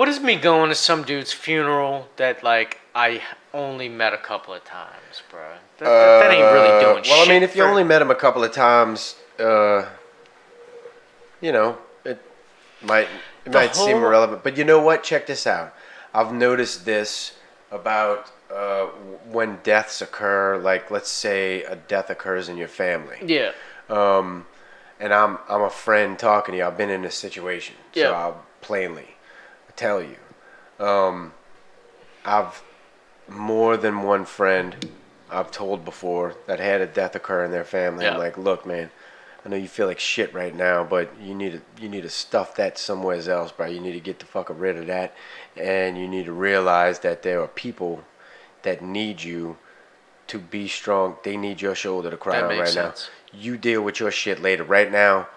What is me going to some dude's funeral that like I only met a couple of times, bro? That ain't really doing shit. Well, I mean, if you only met him a couple of times, you know, it might seem irrelevant. But you know what? Check this out. I've noticed this about when deaths occur. Like, let's say a death occurs in your family. Yeah. And I'm a friend talking to you. I've been in this situation, Yeah. so I'll plainly tell you. I've more than one friend I've told before that had a death occur in their family. Yeah. I'm like, look, man, I know you feel like shit right now, but you need to stuff that somewhere else, bro. You need to get the fuck rid of that, and you need to realize that there are people that need you to be strong. They need your shoulder to cry on right now. You deal with your shit later. Right now,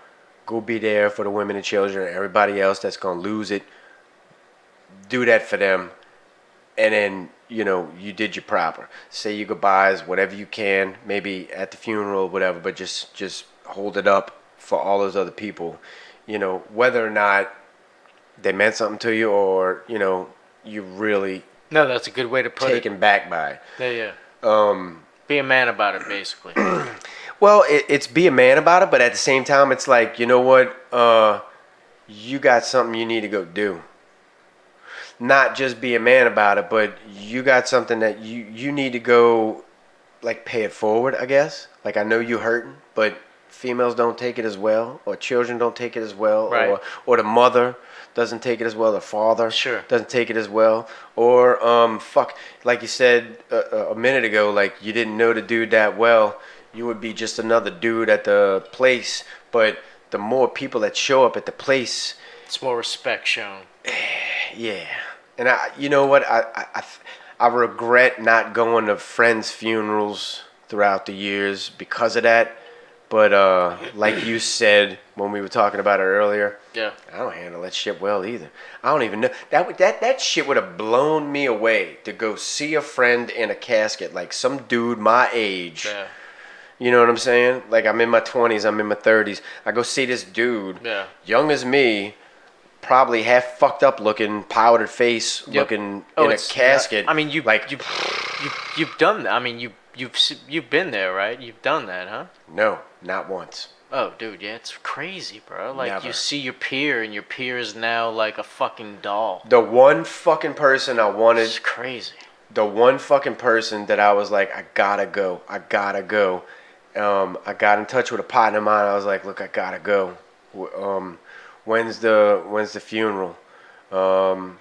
go be there for the women and children and everybody else that's gonna lose it. Do that for them, and then you did your proper. Say your goodbyes, whatever you can, maybe at the funeral, whatever. But just hold it up for all those other people. Whether or not they meant something to you, or you really No, that's a good way to put it. Taken back by. Yeah. Be a man about it, basically. Well, it's be a man about it, but at the same time, it's like, you know what? You got something you need to go do. Not just be a man about it, but you got something that you need to go, like, pay it forward, I guess. Like, I know you hurting, but females don't take it as well, or children don't take it as well, right. or the mother doesn't take it as well, the father sure. doesn't take it as well, or like you said a minute ago, like you didn't know the dude that well, you would be just another dude at the place, but the more people that show up at the place, it's more respect shown. Yeah, and you know what, I regret not going to friends' funerals throughout the years because of that. But like you said when we were talking about it earlier, yeah, I don't handle that shit well either. I don't even know that shit would have blown me away to go see a friend in a casket, like some dude my age. Yeah. You know what I'm saying? Like, I'm in my 20s, I'm in my 30s. I go see this dude, young as me, probably half fucked up looking, powdered face, looking in a casket. I mean, you've done that. I mean, you've been there, right? You've done that, huh? No, not once. Oh, dude, yeah, it's crazy, bro. Like, Never. You see your peer, and your peer is now like a fucking doll. The one fucking person I wanted. It's crazy. The one fucking person that I was like, I gotta go. I got in touch with a partner of mine. I was like, look, I gotta go. When's the funeral? Come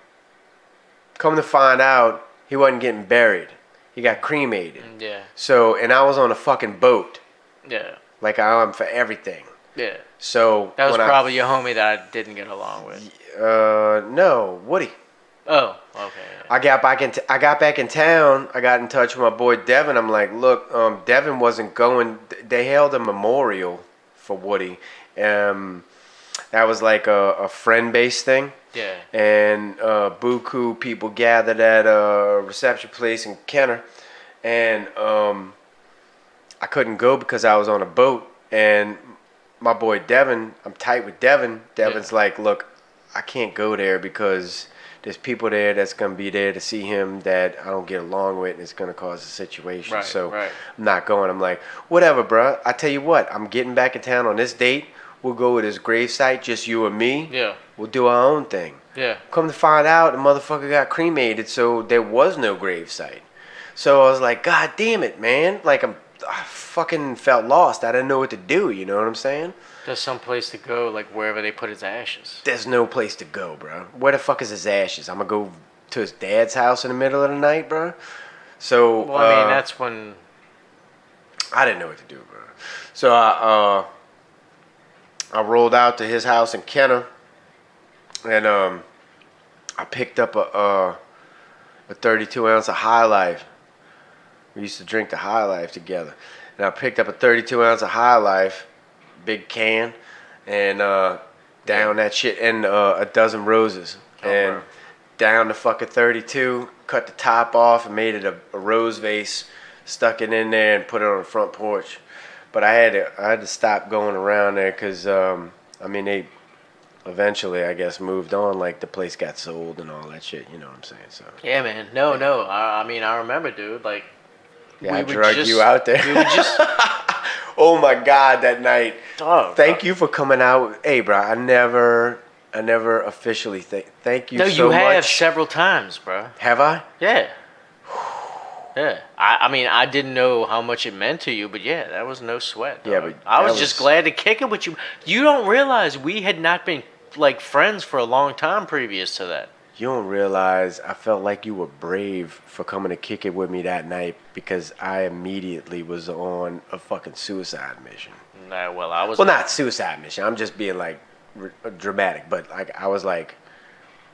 to find out, he wasn't getting buried. He got cremated. Yeah. So, and I was on a fucking boat. Yeah. Like I am for everything. Yeah. So that was probably your homie that I didn't get along with. No, Woody. Oh, okay. Yeah. I got back in town. I got in touch with my boy Devin. I'm like, look, Devin wasn't going. They held a memorial for Woody. That was like a friend-based thing. Yeah. And buku people gathered at a reception place in Kenner, and I couldn't go because I was on a boat. And my boy Devin, I'm tight with Devin. Devin's like, look, I can't go there because there's people there that's gonna be there to see him that I don't get along with, and it's gonna cause a situation. Right, so right. I'm not going. I'm like, whatever, bro. I tell you what, I'm getting back in town on this date. We'll go with his gravesite, just you and me. Yeah. We'll do our own thing. Yeah. Come to find out, the motherfucker got cremated, so there was no gravesite. So I was like, God damn it, man. Like, I fucking felt lost. I didn't know what to do, you know what I'm saying? There's some place to go, like wherever they put his ashes. There's no place to go, bro. Where the fuck is his ashes? I'm gonna go to his dad's house in the middle of the night, bro? So, well, I mean, that's when... I didn't know what to do, bro. So I rolled out to his house in Kenner, and I picked up a 32 ounce of High Life. We used to drink the High Life together, and I picked up a 32 ounce of High Life, big can, and down that shit, and a dozen roses, and down the fucking 32, cut the top off, and made it a rose vase, stuck it in there, and put it on the front porch. But I had to stop going around there because I mean, eventually, I guess, moved on. Like the place got sold and all that shit. You know what I'm saying? So Yeah, man. No, no. I mean, I remember, dude. Like, yeah, we I would drug just, you out there. we would just, Oh my God, that night. dog. Thank you for coming out. Hey, bro, I never officially thank you No, you so have much. several times, bro. Have I? Yeah. Yeah. I mean, I didn't know how much it meant to you, but yeah, that was no sweat, dog. Yeah, but I was that just was- glad to kick it with you. You don't realize we had not been, like, friends for a long time previous to that. You don't realize I felt like you were brave for coming to kick it with me that night because I immediately was on a fucking suicide mission. Nah, well, I was. Well, not suicide mission. I'm just being like dramatic, but like I was like,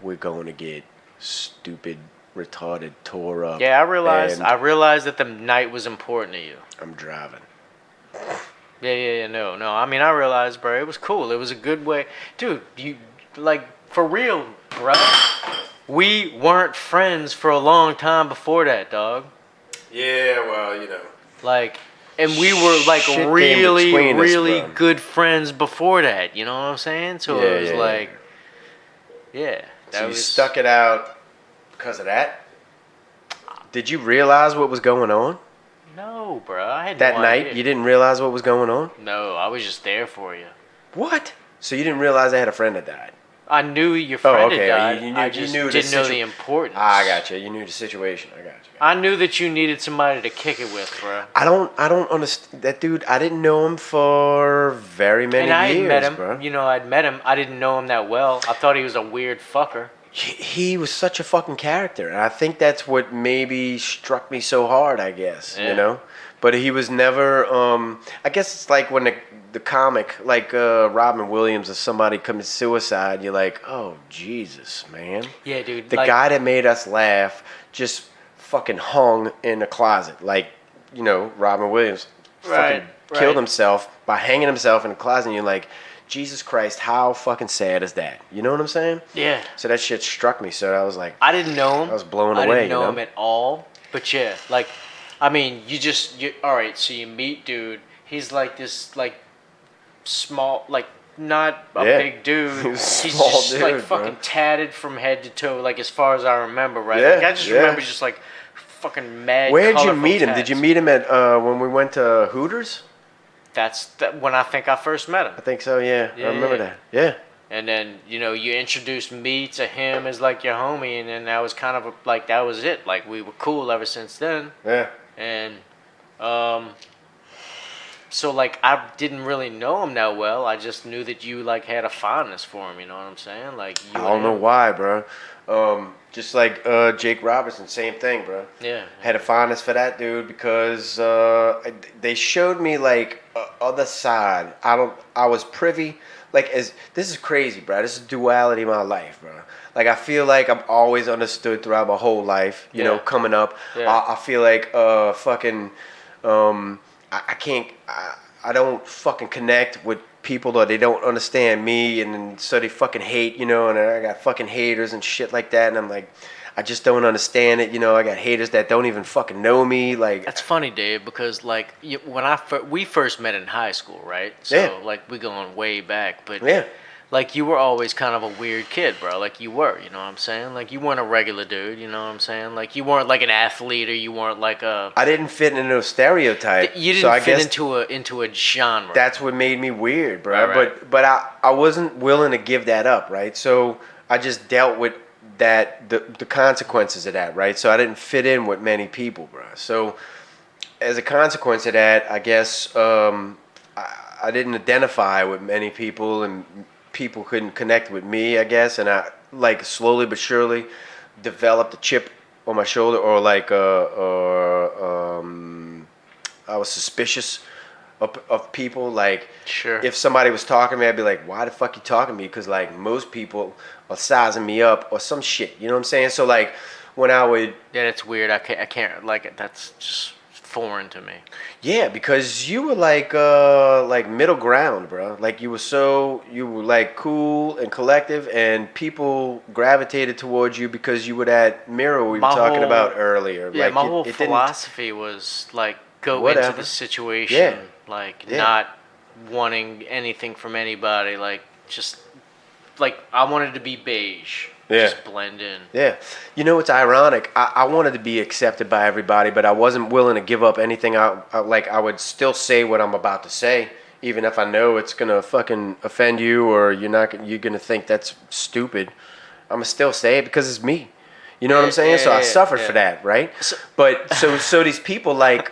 we're going to get stupid, retarded, tore up. Yeah, I realized. and I realized that the night was important to you. I'm driving. Yeah. No, no. I mean, I realized, bro. It was cool. It was a good way, dude. You like for real, bro. We weren't friends for a long time before that, dog. Yeah, well, you know. Like, and we were like Shit came really, between us, really bro. good friends before that. You know what I'm saying? So Yeah, it was yeah, like, yeah. So That you was stuck it out because of that? Did you realize what was going on? No, bro. I had That no night, idea. you didn't realize what was going on? No, I was just there for you. What? So you didn't realize I had a friend that died? I knew your friend okay. had died. You I knew just the didn't know situ- the importance. I got you. You knew the situation. I got you. I knew that you needed somebody to kick it with, bro. I don't understand that dude. I didn't know him for very many And I years, had met him. bro. You know, I'd met him. I didn't know him that well. I thought he was a weird fucker. He was such a fucking character, and I think that's what maybe struck me so hard. I guess Yeah. you know, but he was never. I guess it's like when the comic, like Robin Williams or somebody commits suicide. You're like, oh Jesus, man. Yeah, dude. The like, guy that made us laugh just fucking hung in a closet, like you know, Robin Williams Right, fucking killed right. himself by hanging himself in a closet. And you're like, Jesus Christ, how fucking sad is that? You know what I'm saying? Yeah. So that shit struck me. So I was like, I didn't know him. I was blown I away, didn't know, you know? him at all. But yeah, like, I mean, all right, so you meet dude. He's like this, like, small, like, not a Yeah. big dude. He was He's small just, like, dude, fucking bro. tatted from head to toe, like, as far as I remember, right? Yeah, Like, I just yeah. remember just, like, fucking mad Where'd you colorful meet him? Did you tats. meet him at when we went to Hooters? That's when I think I first met him. I think so. Yeah, Yeah, I remember yeah. that. Yeah. And then, you know, you introduced me to him as, like, your homie, and then that was kind of, like, that was it. Like, we were cool ever since then. Yeah. And, so, like, I didn't really know him that well. I just knew that you, like, had a fondness for him, you know what I'm saying? Like, you I don't and know him. why, bro. Just like Jake Robertson, same thing, bro. Yeah. Had a fondness for that dude because they showed me like other side. I was privy, like as this is crazy, bro. This is duality of my life, bro. Like I feel like I'm always understood throughout my whole life. You know, Yeah. coming up, Yeah. I feel like fucking I can't I don't fucking connect with people or they don't understand me and then so they fucking hate, you know, and I got fucking haters and shit like that and I'm like I just don't understand it, you know. I got haters that don't even fucking know me like That's funny, Dave, because, like, when we first met in high school, right? So, Yeah. like, we're going way back. But, yeah. like, you were always kind of a weird kid, bro. Like, you were, you know what I'm saying? Like, you weren't a regular dude, you know what I'm saying? Like, you weren't, like, an athlete or you weren't, like, a... I didn't fit into no stereotype. You didn't so I fit guess into a genre. that's what made me weird, bro. Right. But I wasn't willing to give that up, right? So I just dealt with that the consequences of that, right? So I didn't fit in with many people, bro. So as a consequence of that, I guess I didn't identify with many people and people couldn't connect with me, I guess, and I like slowly but surely developed a chip on my shoulder or like I was suspicious of people. Like, Sure. if somebody was talking to me, I'd be like, why the fuck you talking to me? Because, like, most people are sizing me up or some shit. You know what I'm saying? So, like, when I would... Yeah, that's weird. I can't like it. That's just foreign to me. Yeah, because you were, like middle ground, bro. Like, you were, like, cool and collective, and people gravitated towards you because you were that mirror we were My talking whole- about earlier. Yeah, like, my it- whole it didn't- philosophy was, like, go into Whatever. the situation, Yeah. like, Yeah. not wanting anything from anybody, like, just like I wanted to be beige. Yeah. Just blend in. Yeah. You know, it's ironic. I wanted to be accepted by everybody, but I wasn't willing to give up anything. I would still say what I'm about to say, even if I know it's going to fucking offend you or you're going to think that's stupid. I'm going to still say it because it's me. You know what I'm saying? So I suffered for that, right? But so these people like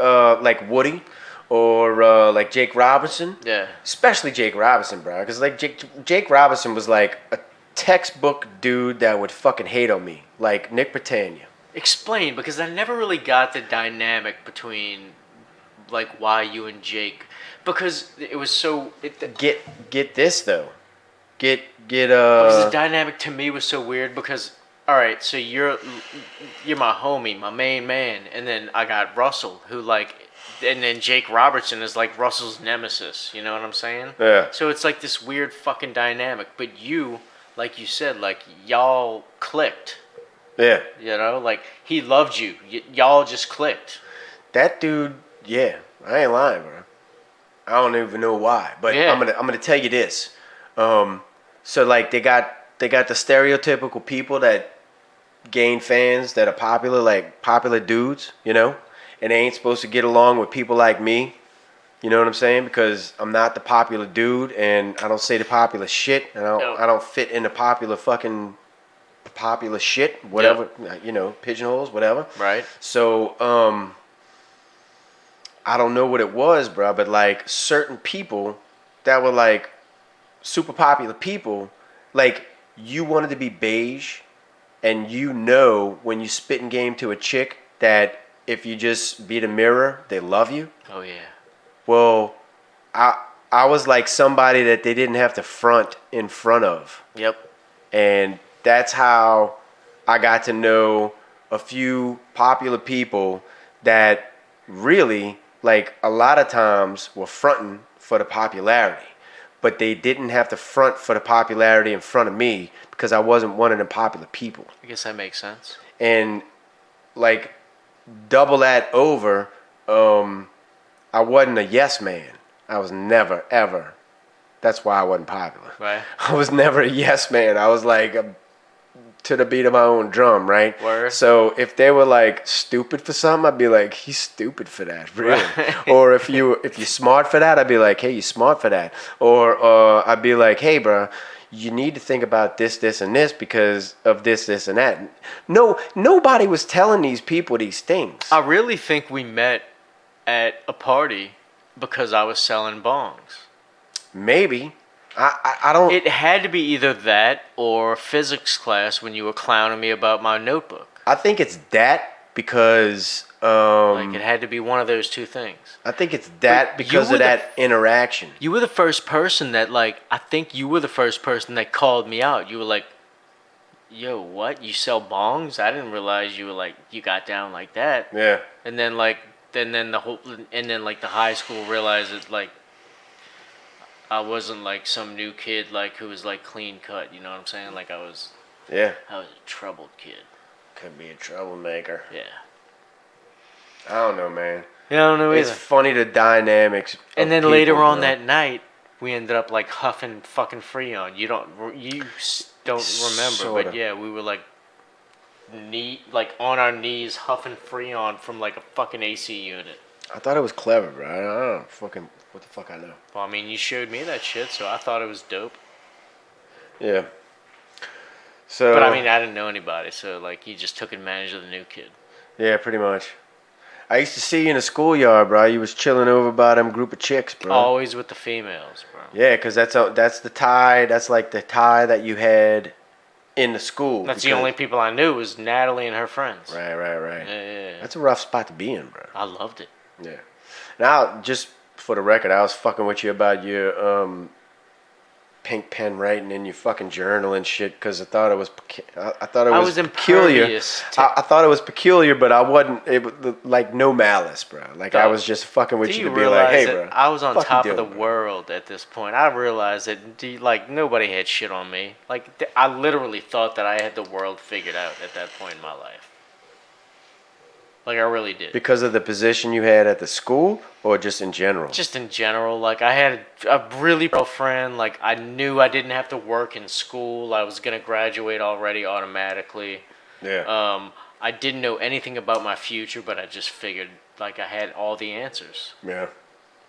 Woody or like Jake Robinson, Yeah. especially Jake Robinson, bro, because like Jake Robinson was like a textbook dude that would fucking hate on me, like Nick Britannia. Explain, because I never really got the dynamic between like why you and Jake, because it was so Get this though, get because the dynamic to me was so weird because all right, so you're my homie, my main man, and then I got Russell who like, and then Jake Robertson is like Russell's nemesis. You know what I'm saying? Yeah. So it's like this weird fucking dynamic. But you, like you said, like y'all clicked. Yeah. You know, like he loved you. Y'all just clicked. That dude, yeah, I ain't lying, bro. I don't even know why, but Yeah. I'm gonna tell you this. So like they got the stereotypical people that gain fans that are popular, like popular dudes, you know, and they ain't supposed to get along with people like me. You know what I'm saying? Because I'm not the popular dude, and I don't say the popular shit, and I don't fit in the popular shit, whatever, you know, pigeonholes, whatever. Right. So, I don't know what it was, bro, but like certain people that were like super popular people, like you wanted to be beige, and you know when you spit in game to a chick that if you just beat a mirror, they love you. Oh yeah. Well, I was like somebody that they didn't have to front in front of. Yep. And that's how I got to know a few popular people that really, like, a lot of times were fronting for the popularity. But they didn't have to front for the popularity in front of me because I wasn't one of the popular people. I guess that makes sense. And, like, double that over, I wasn't a yes man. I was never, ever. That's why I wasn't popular. Right. I was never a yes man. I was like to the beat of my own drum, right? Word. So if they were like stupid for something, I'd be like, he's stupid for that, really. Right. Or if you're smart for that, I'd be like, hey, you smart for that. Or I'd be like, hey, bro, you need to think about this, this, and this because of this, this, and that. No, nobody was telling these people these things. I really think we met at a party because I was selling bongs. Maybe. I don't. It had to be either that or physics class when you were clowning me about my notebook. I think it's that because. Like it had to be one of those two things. I think it's that because of that interaction. You were the first person that I think you were the first person that called me out. You were like, yo, what? You sell bongs? I didn't realize you were like, you got down like that. Yeah. And then the high school realized that like, I wasn't like some new kid like who was like clean cut, you know what I'm saying? Like I was a troubled kid. Could be a troublemaker. Yeah. I don't know, man. Yeah, I don't know either. It's funny the dynamics. And then people, later on bro. that night, we ended up like huffing fucking Freon. You don't remember, Sorta. but yeah, we were like on our knees huffing Freon from like a fucking AC unit. I thought it was clever, bro. I don't know. Fucking what the fuck I know. Well, I mean, you showed me that shit, so I thought it was dope. Yeah. So. But I mean, I didn't know anybody, so like you just took advantage of the new kid. Yeah, pretty much. I used to see you in the schoolyard, bro. You was chilling over by them group of chicks, bro. Always with the females, bro. Yeah, because that's the tie. That's like the tie that you had in the school. That's the only people I knew was Natalie and her friends. Right. Yeah. That's a rough spot to be in, bro. I loved it. Yeah. Now, just for the record, I was fucking with you about your pink pen writing in your fucking journal and shit because I thought it was peculiar. I thought it was peculiar, but I wasn't. It was like no malice, bro. Like I was just fucking with you to be like, hey, bro. I was on top of the world at this point. I realized that like nobody had shit on me. Like I literally thought that I had the world figured out at that point in my life. Like I really did. Because of the position you had at the school, or just in general? Just in general, like I had a really pro friend. Like I knew I didn't have to work in school. I was gonna graduate already automatically. Yeah. I didn't know anything about my future, but I just figured like I had all the answers. Yeah.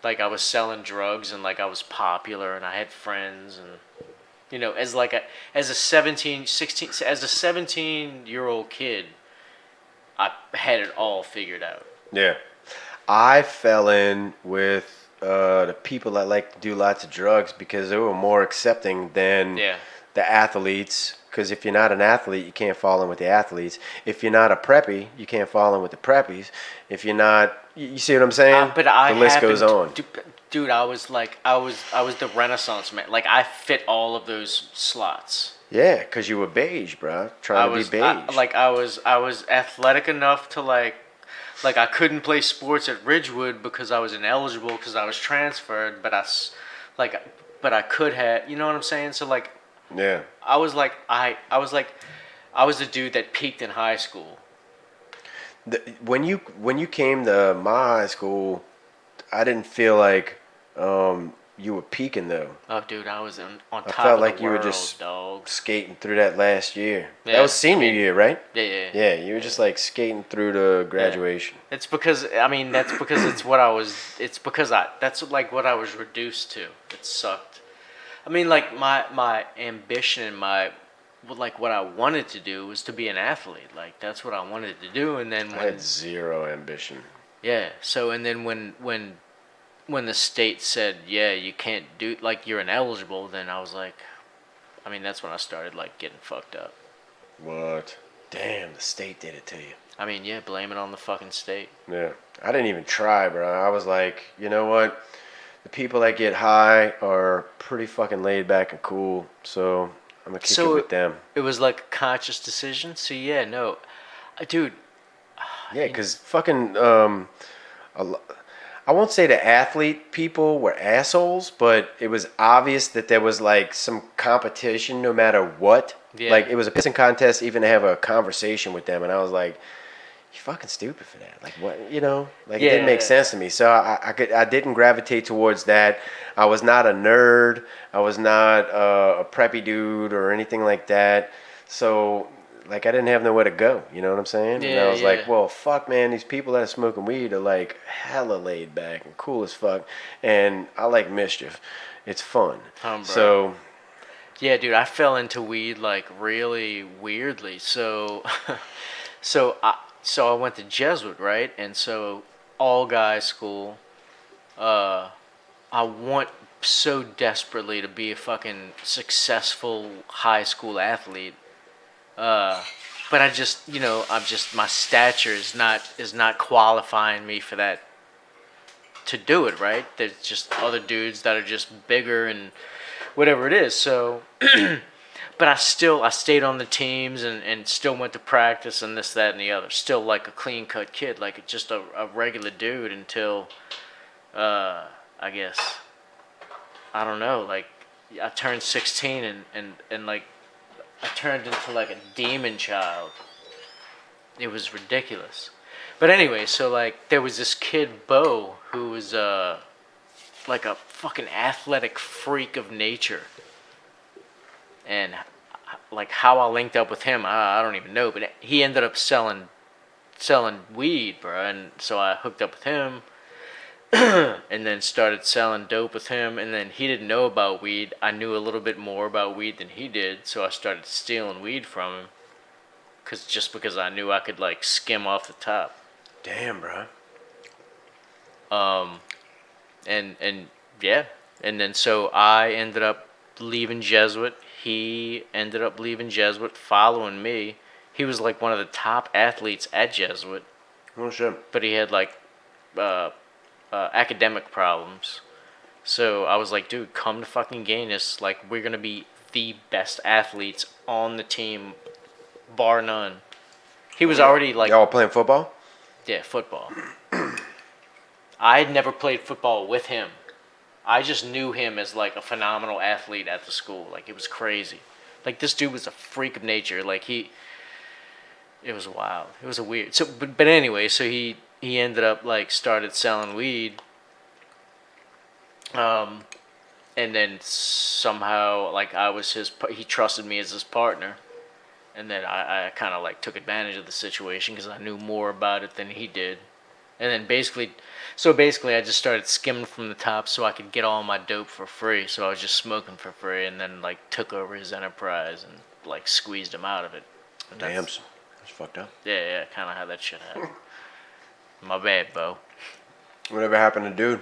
Like I was selling drugs and like I was popular and I had friends and as a 17-year-old kid, I had it all figured out. Yeah. I fell in with the people that like to do lots of drugs because they were more accepting than Yeah. the athletes. Because if you're not an athlete, you can't fall in with the athletes. If you're not a preppy, you can't fall in with the preppies. If you're not, you see what I'm saying? But I the list goes on. Dude, I was the Renaissance man. Like I fit all of those slots. Yeah, because you were beige, bro. Trying to be beige. I was athletic enough to like I couldn't play sports at Ridgewood because I was ineligible because I was transferred, but I could have, you know what I'm saying? So like yeah. I was the dude that peaked in high school. When you came to my high school, I didn't feel like you were peaking though. Oh, dude, I was on top I felt of like the you world, were just dog. skating through that last year. Yeah, That was senior year, right? Yeah. Yeah, you were just like skating through to graduation. Yeah. It's because that's because it's what I was. It's because that's like what I was reduced to. It sucked. I mean, like my ambition and what I wanted to do was to be an athlete. Like that's what I wanted to do. And then I had zero ambition. Yeah. So and then when the state said, yeah, you can't do, like, you're ineligible, then I was like, I mean, that's when I started, like, getting fucked up. What? Damn, the state did it to you. I mean, yeah, blame it on the fucking state. Yeah. I didn't even try, bro. I was like, you know what? The people that get high are pretty fucking laid back and cool, so I'm going to kick it with them. It was like a conscious decision? So, yeah, no. Dude. Yeah, because fucking, I won't say the athlete people were assholes, but it was obvious that there was like some competition no matter what. Yeah. Like it was a pissing contest even to have a conversation with them, and I was like, "You're fucking stupid for that." Like what, Like it didn't make sense to me. So I didn't gravitate towards that. I was not a nerd. I was not a preppy dude or anything like that. So like I didn't have nowhere to go, you know what I'm saying? Yeah, and I was like, well, fuck, man, these people that are smoking weed are like hella laid back and cool as fuck, and I like mischief. It's fun. Bro. So, yeah, dude, I fell into weed like really weirdly. So, so I went to Jesuit, right? And so all guys school. I want so desperately to be a fucking successful high school athlete. But I just, my stature is not qualifying me for that to do it, right? There's just other dudes that are just bigger and whatever it is. So, but I stayed on the teams and still went to practice and this, that, and the other. Still like a clean cut kid, like just a regular dude until, I guess, I don't know, like I turned 16 and like, I turned into like a demon child. It was ridiculous. But anyway, so like there was this kid, Bo, who was like a fucking athletic freak of nature. And like how I linked up with him, I don't even know. But he ended up selling weed, bro. And so I hooked up with him. And then started selling dope with him, and then he didn't know about weed. I knew a little bit more about weed than he did, so I started stealing weed from him, because I knew I could like skim off the top. Damn, bro. And yeah, and then so I ended up leaving Jesuit. He ended up leaving Jesuit, following me. He was like one of the top athletes at Jesuit. Oh shit. But he had like academic problems. So I was like, dude, come to fucking Gaines. Like, we're going to be the best athletes on the team, bar none. He was already like... Y'all playing football? Yeah, football. I had never played football with him. I just knew him as like a phenomenal athlete at the school. Like, it was crazy. Like, this dude was a freak of nature. Like, It was wild. It was a weird. So, but anyway, so he ended up like started selling weed. Um, and then somehow like I was he trusted me as his partner, and then I kind of like took advantage of the situation because I knew more about it than he did. And then basically I just started skimming from the top so I could get all my dope for free. So I was just smoking for free, and then like took over his enterprise and like squeezed him out of it. And Damn, that's fucked up. yeah, kind of how that shit happened. My bad, Bo. Whatever happened to dude?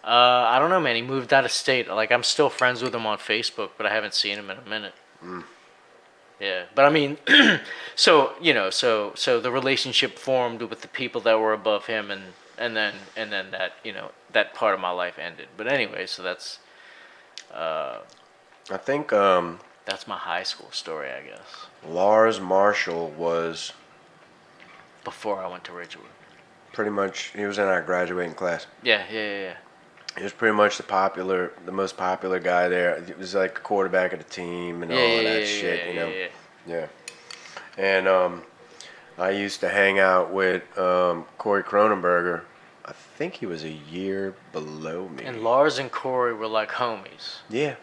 I don't know, man. He moved out of state. Like I'm still friends with him on Facebook, but I haven't seen him in a minute. Yeah, but I mean, so so the relationship formed with the people that were above him, and then that that part of my life ended. But anyway, so I think that's my high school story, I guess. Lars Marshall was Before I went to Ridgewood. pretty much, he was in our graduating class. Yeah. He was pretty much the most popular guy there. He was like the quarterback of the team and all of that shit, you know. Yeah. And I used to hang out with Corey Cronenberger. I think he was a year below me. And Lars and Corey were like homies. Yeah.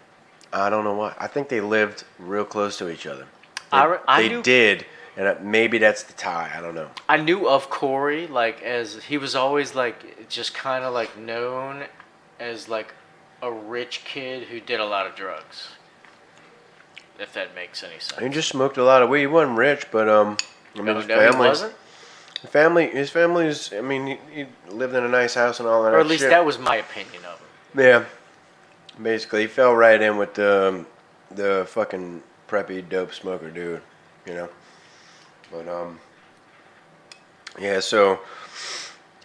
I don't know why. I think they lived real close to each other. I They knew, did, and maybe that's the tie. I don't know. I knew of Corey like as he was always like just kind of like known as like a rich kid who did a lot of drugs. If that makes any sense. He just smoked a lot of weed. He wasn't rich, but I mean, his He family. wasn't. His family's. I mean, he lived in a nice house and all that. Or at least shit. that was my opinion of him. Yeah. Basically, he fell right in with the fucking preppy dope smoker dude, you know. But yeah. So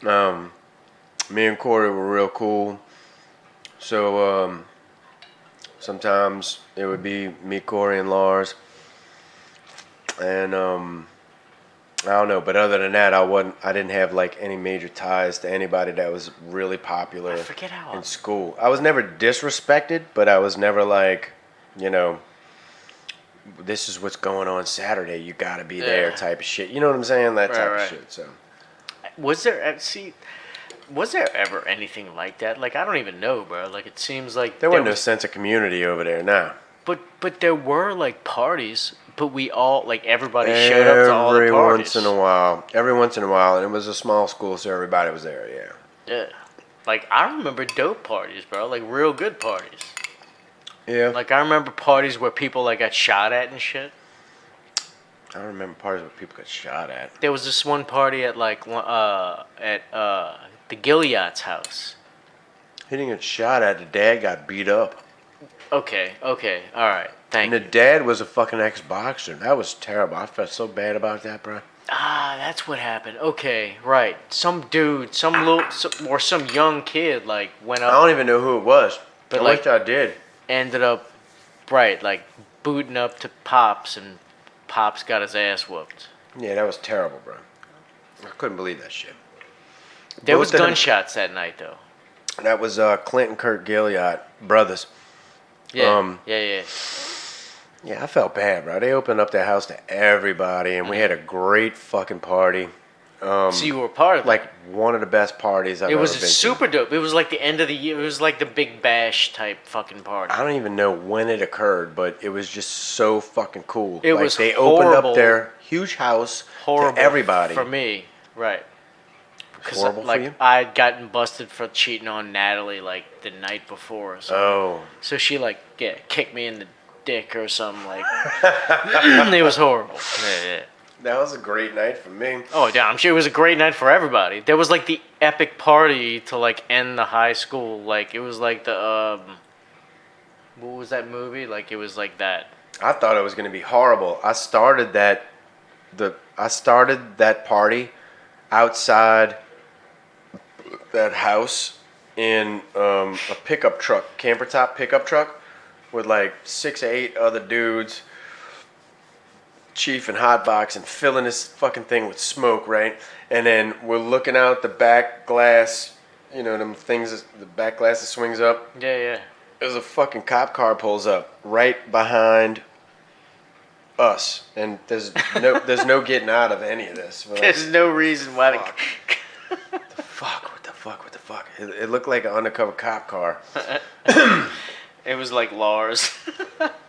me and Corey were real cool. So sometimes it would be me, Corey, and Lars, and I don't know. But other than that, I didn't have like any major ties to anybody that was really popular I forget how. in school. I was never disrespected, but I was never like, you know, this is what's going on Saturday. You got to be there, type of shit. You know what I'm saying? That type of shit. So Was there ever anything like that? Like I don't even know, bro. Like it seems like there wasn't no sense of community over there now. But there were like parties, but we all like everybody showed up to all the parties. Every once in a while, and it was a small school, so everybody was there. Yeah. Yeah. Like I remember dope parties, bro. Like real good parties. Yeah. Like I remember parties where people like got shot at and shit. I don't remember parties where people got shot at. There was this one party at like the Gilead's house. He didn't get shot at. The dad got beat up. Okay, all right, thank And you. the dad was a fucking ex-boxer. That was terrible. I felt so bad about that, bro. Ah, that's what happened. Okay, right. Some dude, some young kid like went I up. don't even know who it was, But I like wish I did. ended up, right, like booting up to Pops, and Pops got his ass whooped. Yeah, that was terrible, bro. I couldn't believe that shit. There was Both of them- gunshots that night though. That was Clint and Kurt Gilead brothers. Yeah, Yeah, I felt bad, bro. They opened up their house to everybody, and we had a great fucking party. So you were a part of it. Like one of the best parties I've It ever was been to. super dope. It was like the end of the year. It was like the Big Bash type fucking party. I don't even know when it occurred, but it was just so fucking cool. It like was they opened horrible. up their huge house Horrible to everybody. for me, right? Because Horrible for like you? I'd gotten busted for cheating on Natalie like the night before. So, Oh, so she like kicked me in the dick or something like. It was horrible. Yeah. that was a great night for me. Oh, yeah, I'm sure it was a great night for everybody. There was like the epic party to like end the high school. Like it was like the what was that movie? Like it was like that. I thought it was going to be horrible. I started that party outside that house in a pickup truck, camper top pickup truck, with like 6 or 8 other dudes, chief and hotbox, and filling this fucking thing with smoke, right? And then we're looking out the back glass, you know, them things, the back glass that swings up. Yeah. There's a fucking cop car pulls up right behind us, and there's no getting out of any of this. We're like, There's no reason why fuck. What the fuck? It looked like an undercover cop car. It was like Lars.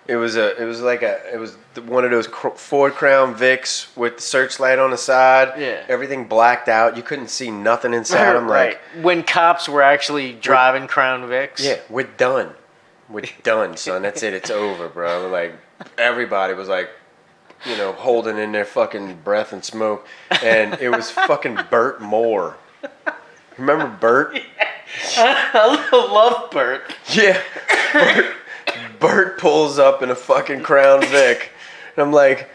It was one of those Ford Crown Vics with the searchlight on the side. Yeah. Everything blacked out. You couldn't see nothing inside. I'm like, when cops were actually driving Crown Vics. yeah, we're done. We're done, son. That's it. It's over, bro. Like, everybody was like, holding in their fucking breath and smoke. And it was fucking Burt Moore. Remember Burt? Yeah. I love Bert. Yeah. Bert pulls up in a fucking Crown Vic. And I'm like,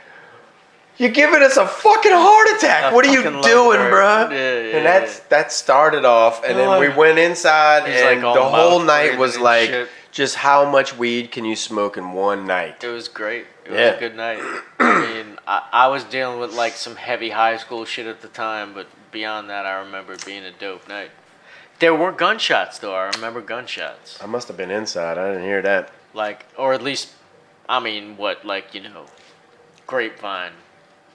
you're giving us a fucking heart attack. What are you doing, bro? Yeah, and that started off. And then we went inside, and like the whole night breathing was and like, shit. just how much weed can you smoke in one night? It was great. It was a good night. I mean, I was dealing with like some heavy high school shit at the time, but beyond that, I remember it being a dope night. There were gunshots, though. I remember gunshots. I must have been inside. I didn't hear that. Like, or at least, I mean, grapevine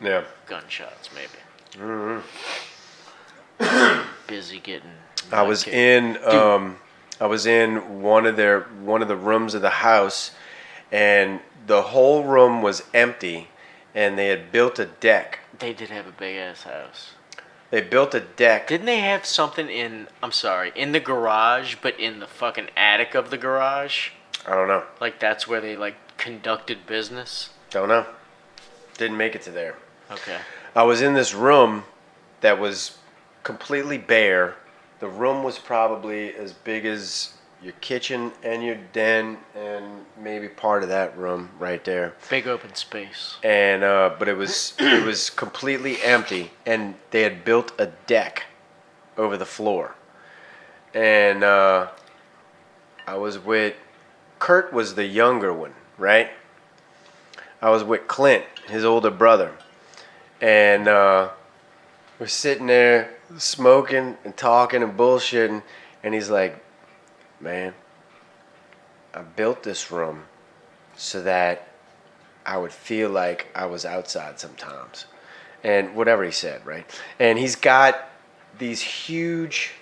Yeah. gunshots, maybe. Mm-hmm. Busy getting. I was in one of the rooms of the house, and the whole room was empty, and they had built a deck. They did have a big ass house. They built a deck. Didn't they have something in the garage, but in the fucking attic of the garage? I don't know. Like, that's where they, like, conducted business? Don't know. Didn't make it to there. Okay. I was in this room that was completely bare. The room was probably as big as your kitchen and your den and maybe part of that room right there. Big open space. And but it was completely empty, and they had built a deck over the floor. And I was with Kurt was the younger one, right? I was with Clint, his older brother, and we're sitting there smoking and talking and bullshitting, and he's like, man, I built this room so that I would feel like I was outside sometimes. And whatever he said, right? And he's got these huge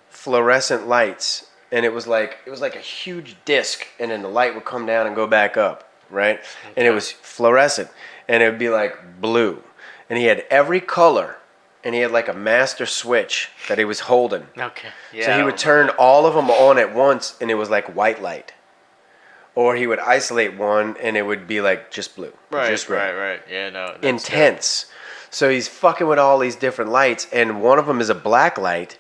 fluorescent lights, and it was like a huge disc, and then the light would come down and go back up, right? Okay. And it was fluorescent, and it would be like blue. And he had every color, and he had like a master switch that he was holding. Okay. Yeah. So he would turn all of them on at once, and it was like white light. Or he would isolate one, and it would be like just blue. Right, just red. right. Yeah, no. Intense. So he's fucking with all these different lights, and one of them is a black light,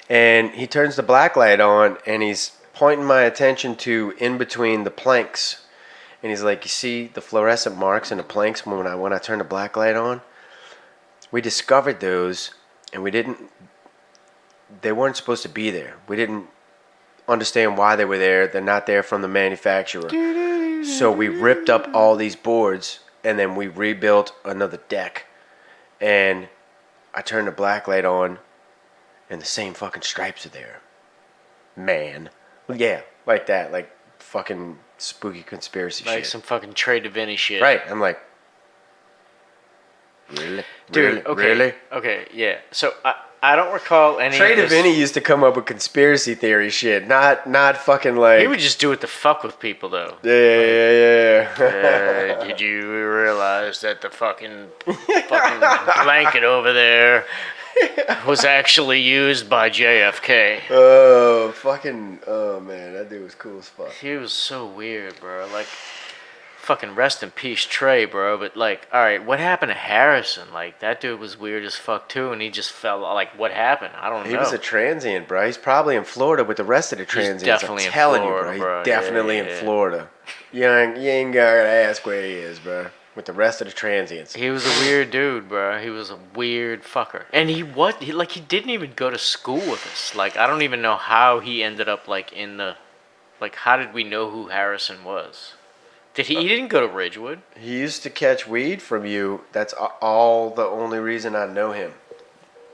and he turns the black light on, and he's pointing my attention to in between the planks. And he's like, you see the fluorescent marks in the planks when I turn the black light on? We discovered those, and they weren't supposed to be there. We didn't understand why they were there. They're not there from the manufacturer. So we ripped up all these boards, and then we rebuilt another deck. And I turned the black light on, and the same fucking stripes are there. Man. Yeah, like that. Like fucking spooky conspiracy shit. Like some fucking Trey Davini shit. Right. I'm like, really? Dude, okay. Really? Okay, yeah. So I don't recall any Trey of this. Davini used to come up with conspiracy theory shit, not fucking like. He would just do it to fuck with people, though. Yeah. Did you realize that the fucking blanket over there was actually used by JFK? Oh man, that dude was cool as fuck. He was so weird, bro. Like, fucking rest in peace, Trey, bro. But like, all right, what happened to Harrison? Like, that dude was weird as fuck too, and he just fell. Like, what happened? I don't know. He was a transient, bro. He's probably in Florida with the rest of the transients. He's definitely I'm telling in Florida, you, bro. He's definitely in Florida. You ain't gotta ask where he is, bro. With the rest of the transients. He was a weird dude, bro. He was a weird fucker. And he didn't even go to school with us. Like, I don't even know how he ended up, like, in the... Like, how did we know who Harrison was? He didn't go to Ridgewood. He used to catch weed from you. That's all the only reason I know him.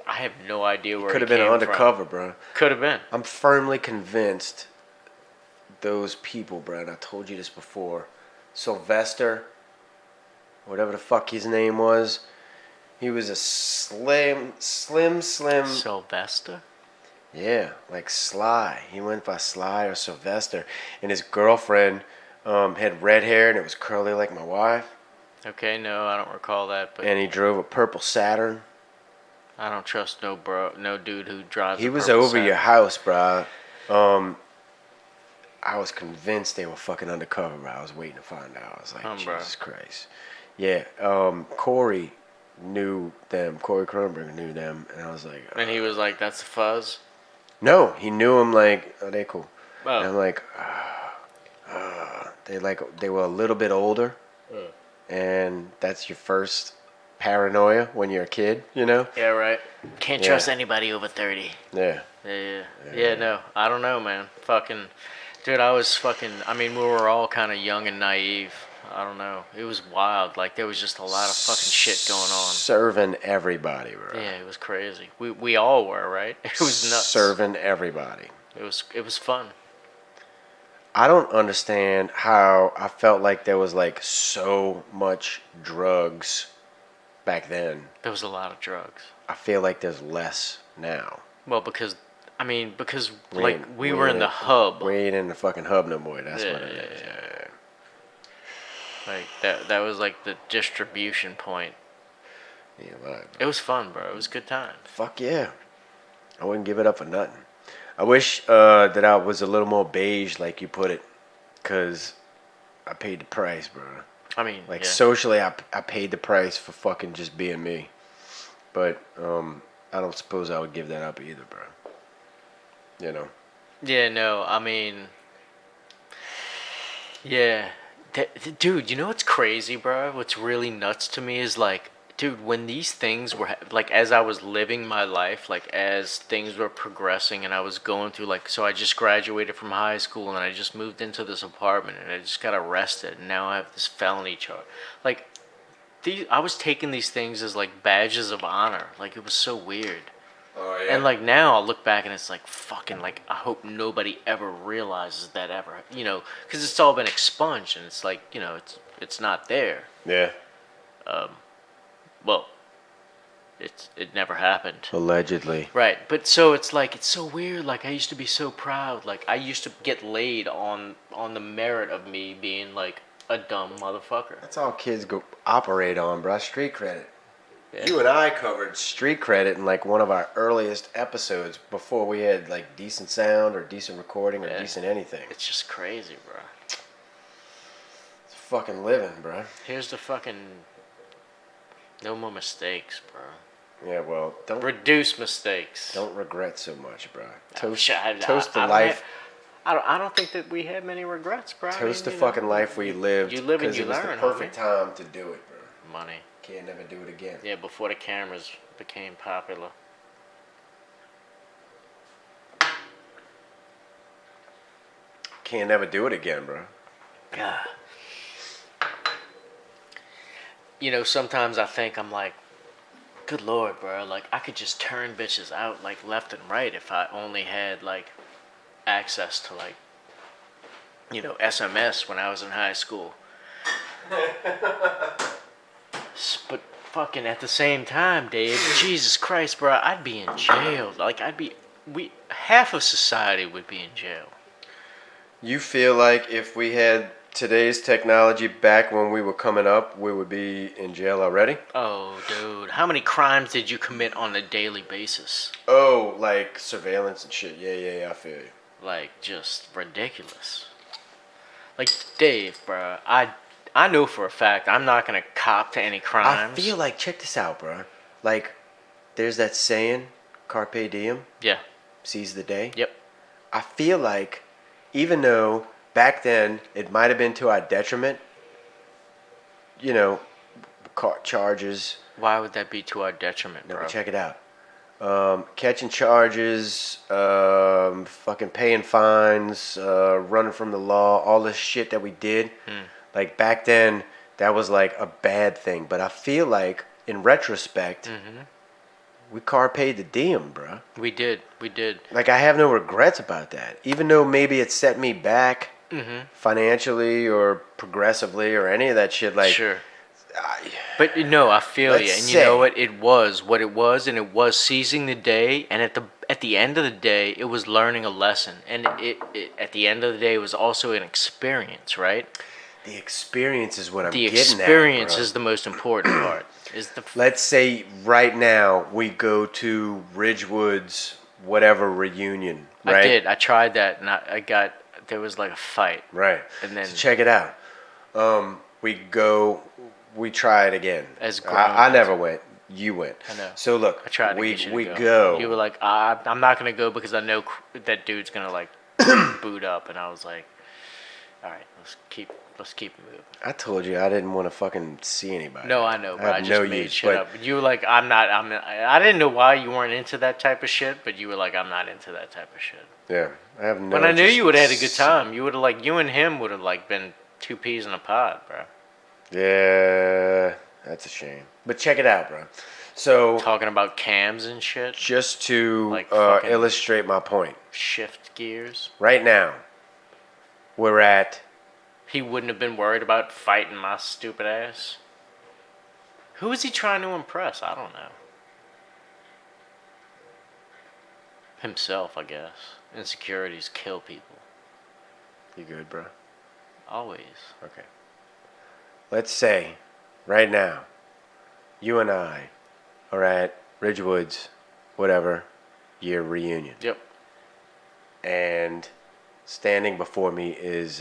I have no idea where he could have been came undercover, from. bro. Could have been. I'm firmly convinced those people, bro, and I told you this before, Sylvester whatever the fuck his name was. He was a slim. Sylvester? Yeah, like Sly. He went by Sly or Sylvester. And his girlfriend had red hair and it was curly like my wife. Okay, no, I don't recall that, but And he drove a purple Saturn. I don't trust no dude who drives He a was purple over your Saturn. house, bro. I was convinced they were fucking undercover, bro. I was waiting to find out. I was like, Bro. Jesus Christ. Yeah, Corey knew them. Corey Kronberg knew them. And I was like... And he was like, that's a fuzz? No, he knew him like, oh, they cool. Oh. And I'm like, they were a little bit older. And that's your first paranoia when you're a kid, you know? Yeah, right. Can't Yeah. trust anybody over 30. Yeah. Yeah, no. I don't know, man. Fucking... Dude, I mean, we were all kind of young and naive. I don't know. It was wild. Like, there was just a lot of fucking shit going on. Serving everybody, bro. Yeah, it was crazy. We all were, right? It was nuts. Serving everybody. It was fun. I don't understand how I felt like there was like so much drugs back then. There was a lot of drugs. I feel like there's less now. Well, because we were in the hub. We ain't in the fucking hub no more. That's Yeah, what it is. yeah. Like that was like the distribution point. Yeah, right. It was fun, bro. It was a good time. Fuck yeah. I wouldn't give it up for nothing. I wish that I was a little more beige, like you put it, because I paid the price, bro. I mean, Like, yeah. socially, I paid the price for fucking just being me. But I don't suppose I would give that up either, bro. You know? Yeah, no, I mean, yeah. Dude, you know what's crazy, bro? What's really nuts to me is like, dude, when these things were like, as I was living my life, like as things were progressing and I was going through, like, so I just graduated from high school and I just moved into this apartment and I just got arrested and now I have this felony charge. Like, I was taking these things as like badges of honor. Like, it was so weird. Oh, yeah. And like now I'll look back and it's like fucking like I hope nobody ever realizes that ever, you know, because it's all been expunged and it's like, you know, it's not there. Yeah. Well, it never happened. Allegedly. Right, but so it's like it's so weird. Like I used to be so proud. Like I used to get laid on the merit of me being like a dumb motherfucker. That's all kids go operate on, bro. Street credit. Yeah. You and I covered street credit in like one of our earliest episodes before we had like decent sound or decent recording or Yeah. decent anything. It's just crazy, bro. It's fucking living, bro. Here's the fucking no more mistakes, bro. Yeah, well, Reduce mistakes. don't regret so much, bro. Toast Toast the I don't life. I don't think that we had many regrets, bro. Toast the you know, fucking life we lived. You live and 'cause you it was learn, the perfect homie. time to do it, bro. Money. Can't never do it again. Yeah, before the cameras became popular. Can't never do it again, bro. God. You know, sometimes I think I'm like, good lord, bro. Like, I could just turn bitches out, like, left and right if I only had, like, access to, like, you know, SMS when I was in high school. But fucking at the same time, Dave, Jesus Christ, bro, I'd be in jail. Like, half of society would be in jail. You feel like if we had today's technology back when we were coming up, we would be in jail already? Oh, dude. How many crimes did you commit on a daily basis? Oh, like surveillance and shit. Yeah, I feel you. Like, just ridiculous. Like, Dave, bro, I know for a fact I'm not going to cop to any crimes. I feel like, check this out, bro. Like, there's that saying, Carpe Diem, Yeah. seize the day. Yep. I feel like, even though back then it might have been to our detriment, you know, charges. Why would that be to our detriment, No, bro? but check it out. Catching charges, fucking paying fines, running from the law, all this shit that we did. Like, back then, that was like a bad thing. But I feel like, in retrospect, we carpe the diem, bro. We did. Like, I have no regrets about that. Even though maybe it set me back financially or progressively or any of that shit. Like, Sure. But no, I feel you, Let's and you know say- what? It was, and it was seizing the day. And at the end of the day, it was learning a lesson, and at the end of the day, it was also an experience, right? The experience is what I'm The getting experience at, bro. is the most important part. Is the Let's say right now we go to Ridgewood's whatever reunion, right? I did. I tried that, and I got there was like a fight, Right. and then So check it out. We try it again. As I grown-ups. never went. You went. I know. So look, I tried to we get you we to go. You were like, I'm not gonna go because I know that dude's gonna like boot up, and I was like, all right, let's keep it moving. I told you I didn't want to fucking see anybody. No, I know, but I have just no made use, shit but up. You were like, I didn't know why you weren't into that type of shit, but you were like, I'm not into that type of shit. yeah, I have no. When I knew interest you would have had a in good time, you would have like, you and him would have like been two peas in a pod, bro. Yeah, that's a shame. But check it out, bro. So Talking about cams and shit, just to Like fucking- illustrate my point, shift gears. right now we're at. He wouldn't have been worried about fighting my stupid ass. Who is he trying to impress? I don't know. Himself, I guess. Insecurities kill people. You good, bro? Always. Okay. Let's say, right now, you and I are at Ridgewood's, whatever, year reunion. Yep. And standing before me is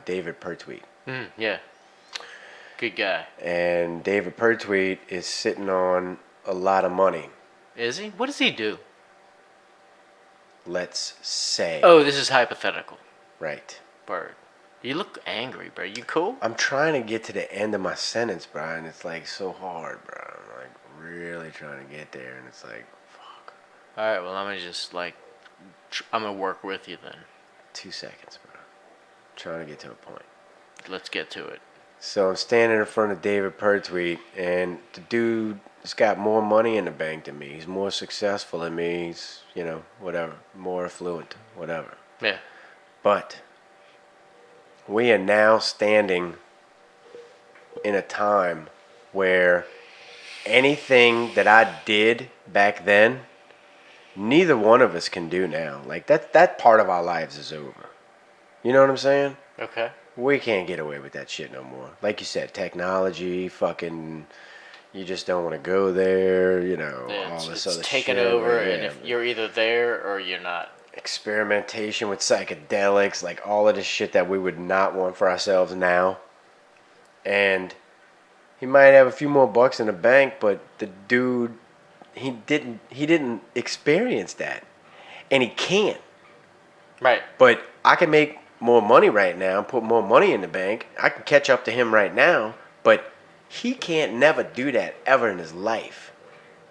David Pertwee. Yeah. Good guy. And David Pertwee is sitting on a lot of money. Is he? What does he do? Let's say. Oh, this is hypothetical. Right. Bird. You look angry, bro. You cool? I'm trying to get to the end of my sentence, bro, and it's like so hard, bro. I'm like really trying to get there, and it's like, fuck. Alright, well, I'm gonna just like, I'm gonna work with you then. 2 seconds, bro. Trying to get to a point. Let's get to it. So I'm standing in front of David Pertwee, and the dude has got more money in the bank than me. He's more successful than me. He's, whatever, more affluent, whatever. Yeah. But we are now standing in a time where anything that I did back then, neither one of us can do now. Like that part of our lives is over. You know what I'm saying? Okay. We can't get away with that shit no more. Like you said, technology, fucking, you just don't want to go there, Yeah, all this it's other taken shit. over, Yeah. and if you're either there or you're not. Experimentation with psychedelics, like all of this shit that we would not want for ourselves now. And he might have a few more bucks in the bank, but the dude, he didn't experience that. And he can't. Right. But I can make more money right now, put more money in the bank. I can catch up to him right now, but he can't never do that ever in his life.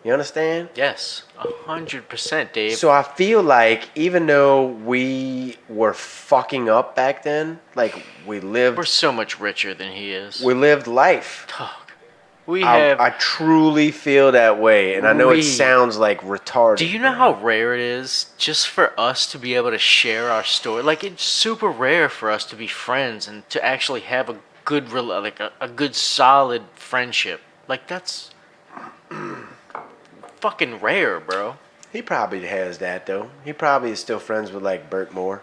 You understand? Yes. 100%, Dave. So I feel like even though we were fucking up back then, like We're lived so much richer than he is. life. Dog. We have. I truly feel that way, and I know We- it sounds like retarded. Do you know how rare it is just for us to be able to share our story? Like, it's super rare for us to be friends and to actually have a good, a good solid friendship. Like, that's fucking rare, bro. He probably has that though. He probably is still friends with like Burt Moore.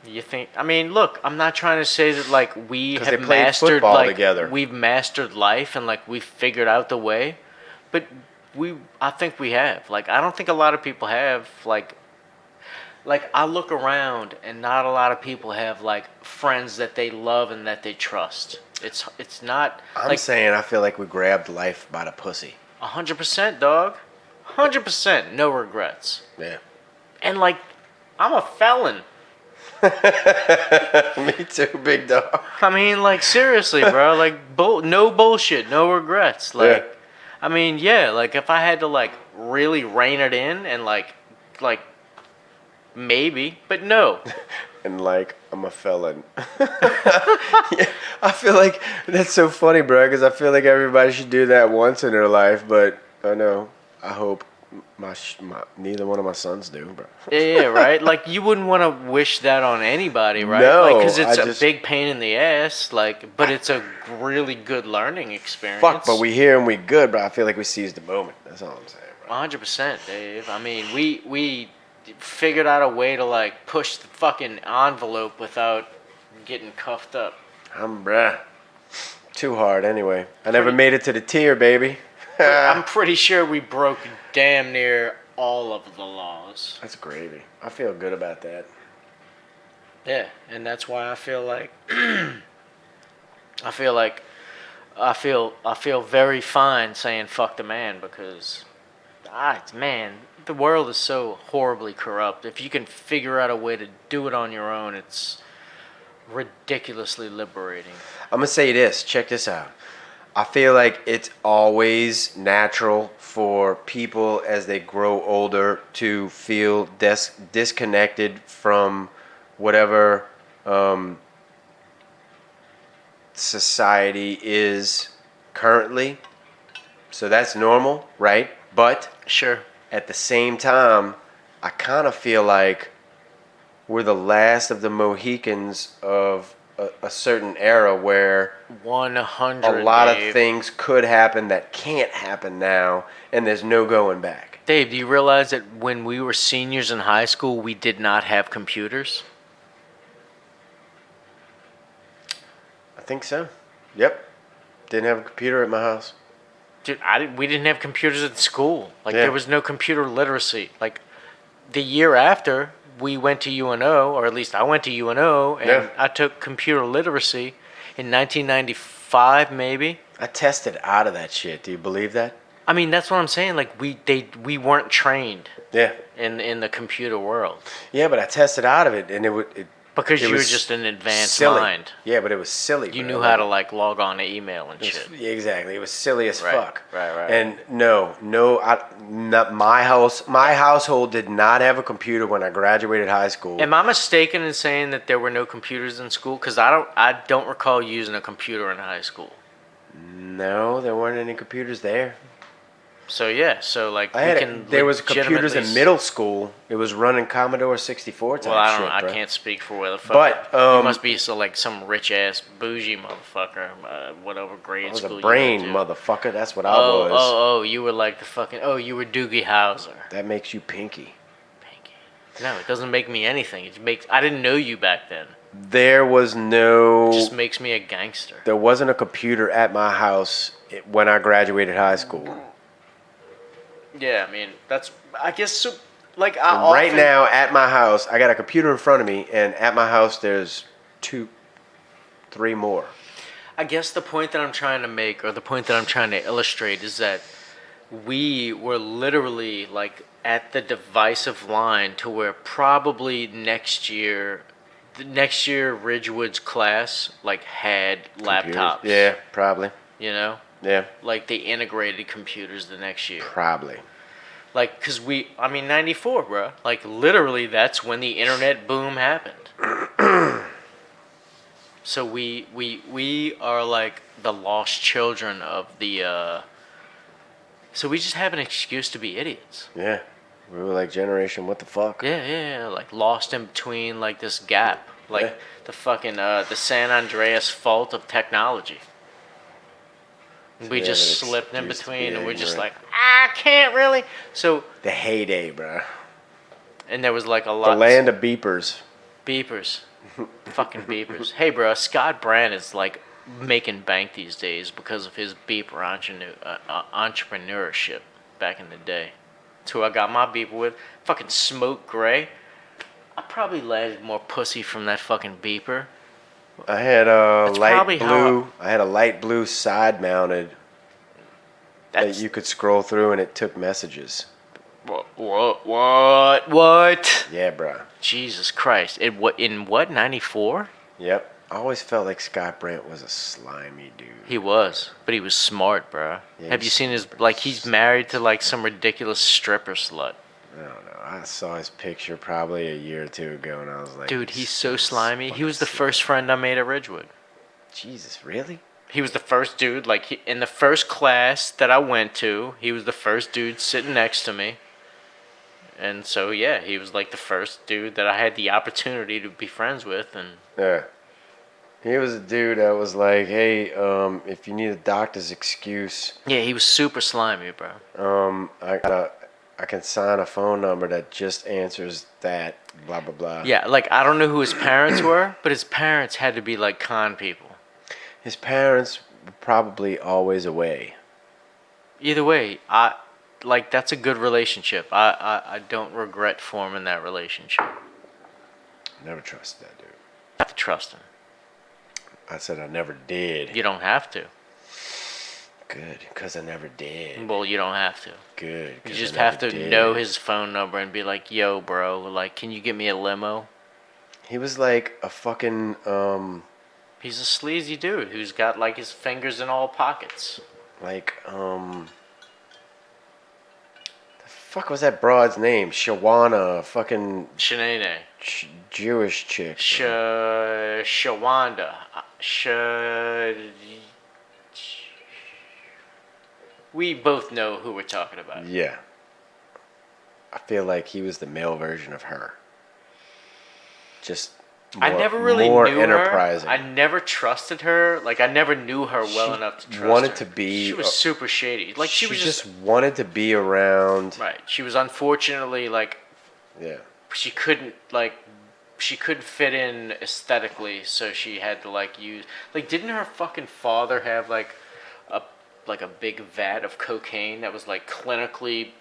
You think? I mean, look, I'm not trying to say that like we 'Cause have they played mastered football like together. we've mastered life and like we've figured out the way, but I think we have. Like, I don't think a lot of people have. Like I look around and not a lot of people have like friends that they love and that they trust. It's not. I'm like saying I feel like we grabbed life by the pussy. 100%, dog. 100%, no regrets. Yeah. And like, I'm a felon. Me too, big dog. I mean, like, seriously, bro. Like, no bullshit, no regrets. Like, Yeah. I mean, yeah. Like, if I had to like really rein it in and like maybe, but no. And like I'm a felon. Yeah, I feel like that's so funny, bro. Because I feel like everybody should do that once in their life. But I know, I hope Neither one of my sons do, bro. Yeah, right. Like you wouldn't want to wish that on anybody, right? No, Like, cause it's I a just big pain in the ass. Like, but it's a really good learning experience. fuck. But we here and we good, bro. I feel like we seized the moment. That's all I'm saying, bro. 100%, Dave. I mean, we figured out a way to like push the fucking envelope without getting cuffed up. Bruh. Too hard anyway. I never made it to the tier, baby. I'm pretty sure we broke damn near all of the laws. That's gravy. I feel good about that. Yeah, and that's why I feel like I feel very fine saying fuck the man because man, the world is so horribly corrupt. If you can figure out a way to do it on your own, it's ridiculously liberating. I'm gonna say this. Check this out. I feel like it's always natural for people as they grow older to feel disconnected from whatever society is currently. So that's normal, right? But Sure. at the same time, I kind of feel like we're the last of the Mohicans of a certain era where 100. a lot Dave. of things could happen that can't happen now, and there's no going back. Dave, do you realize that when we were seniors in high school, we did not have computers? I think so. Yep. Didn't have a computer at my house. Dude, we didn't have computers at school. Like, Yeah. there was no computer literacy. Like, the year after, we went to UNO, or at least I went to UNO, and Yeah. I took computer literacy in 1995, maybe. I tested out of that shit. Do you believe that? I mean, that's what I'm saying. Like, we weren't trained Yeah. in the computer world Yeah, but I tested out of it, and because it you were was just an advanced silly. mind. Yeah, but it was silly. You bro. knew how to like log on to email and It was- shit. yeah, exactly. It was silly as Right, fuck. right. And not my house. My household did not have a computer when I graduated high school. Am I mistaken in saying that there were no computers in school? Because I don't recall using a computer in high school. No, there weren't any computers there. So yeah, so like There was computers in legitimately middle school. It was running Commodore 64 type Well, I don't shit, know. I bro. can't speak for where the fuck. But, you must be like some rich ass bougie motherfucker. Whatever grade I was school a brain you went to. motherfucker. That's what I Oh, was. oh, you were like the fucking. Oh, you were Doogie Howser. That makes you pinky. Pinky. No, it doesn't make me anything. It makes. I didn't know you back then. There was no. It just makes me a gangster. There wasn't a computer at my house when I graduated high school. Yeah, I mean that's. I guess so. Like Right now at my house, I got a computer in front of me, and at my house there's 3 more. I guess the point that I'm trying to make, or the point that I'm trying to illustrate, is that we were literally like at the divisive line to where probably next year Ridgewood's class like had laptops. Computers. Yeah, probably. You know, Yeah, like they integrated computers the next year. probably. Like, cause 94, bro. Like literally, that's when the internet boom happened. So we are like the lost children of the. So we just have an excuse to be idiots. Yeah, we were like generation. What the fuck? Yeah. Like lost in between like this gap, like Yeah. the fucking the San Andreas fault of technology. We Yeah, just that slipped in excuse to be between, and we're just like, ignorant. I can't really. So The heyday, bro. and there was like a The lot. land of beepers. Beepers. Fucking beepers. Hey, bro, Scott Brand is like making bank these days because of his beeper entrepreneurship back in the day. That's who I got my beeper with. Fucking Smoke Gray. I probably landed more pussy from that fucking beeper. I had a That's light probably how blue. I had a light blue side mounted that That's you could scroll through and it took messages. what? Yeah, bro. Jesus Christ! In what 94? Yep. I always felt like Scott Brant was a slimy dude. He was, but he was smart, bro. Yeah, Have you seen his like? He's married to like some ridiculous stripper slut. I don't know. I saw his picture probably a year or 2 ago, and I was like, Dude, he's so "This slimy. He was the fucking first friend I made at Ridgewood. Jesus, really? He was the first dude, like, in the first class that I went to, he was the first dude sitting next to me. And so, yeah, he was, like, the first dude that I had the opportunity to be friends with. And Yeah. He was a dude that was like, hey, if you need a doctor's excuse, yeah, he was super slimy, bro. I can sign a phone number that just answers that, blah, blah, blah. Yeah, like, I don't know who his parents were, but his parents had to be, like, con people. His parents were probably always away. Either way, that's a good relationship. I don't regret forming that relationship. Never trusted that dude. You have to trust him. I said I never did. You don't have to. Good, because I never did. Well, you don't have to. Good. You just have to know his phone number and be like, yo, bro, like, can you get me a limo? He was like a fucking, He's a sleazy dude who's got, like, his fingers in all pockets. like, the fuck was that broad's name? Shawana, fucking Shanae. Jewish chick. Shawanda. We both know who we're talking about. Yeah. I feel like he was the male version of her. Just more, I never really more knew enterprising. her. I never trusted her. Like, I never knew her well enough to trust her. Wanted to be. She was super shady. Like, she was just wanted to be around. Right. She was unfortunately, like, Yeah. she couldn't fit in aesthetically, so she had to, like, use, like, didn't her fucking father have, like a big vat of cocaine that was, like, clinically,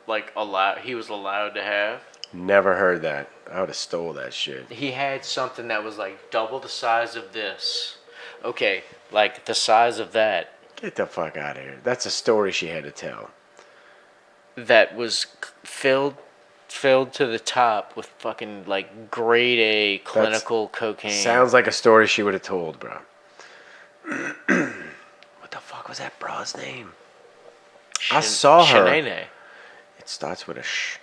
like, he was allowed to have? Never heard that. I would have stole that shit. He had something that was, like, double the size of this. Okay, like, the size of that. Get the fuck out of here. That's a story she had to tell. That was filled to the top with fucking, like, grade A clinical cocaine. Sounds like a story she would have told, bro. What the fuck was that broad's name? I saw her. Shanae. It starts with a sh.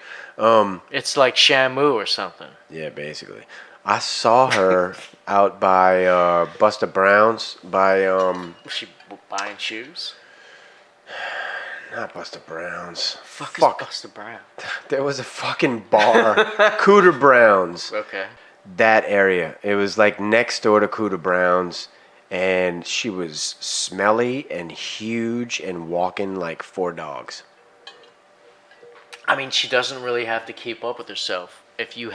It's like Shamu or something. Yeah, basically. I saw her out by Buster Brown's Was she buying shoes? Not Buster Brown's. Fuck. Is Buster Brown? There was a fucking bar. Cooter Brown's. Okay. That area. It was like next door to Cooter Brown's. And she was smelly and huge and walking like 4 dogs. I mean, she doesn't really have to keep up with herself. If you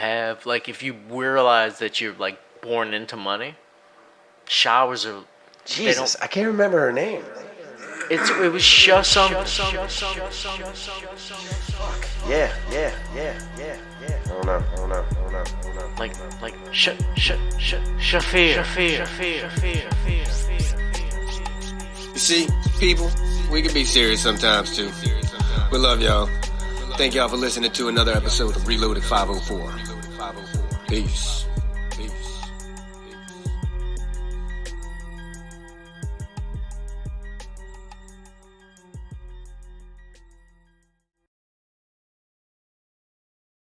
realize that you're, like, born into money, showers are... Jesus, I can't remember her name. It was just something. Yeah. Hold on. Like, Shafir. You see, people, we can be serious sometimes too. We love y'all. Thank y'all for listening to another episode of Reloaded 504. Peace.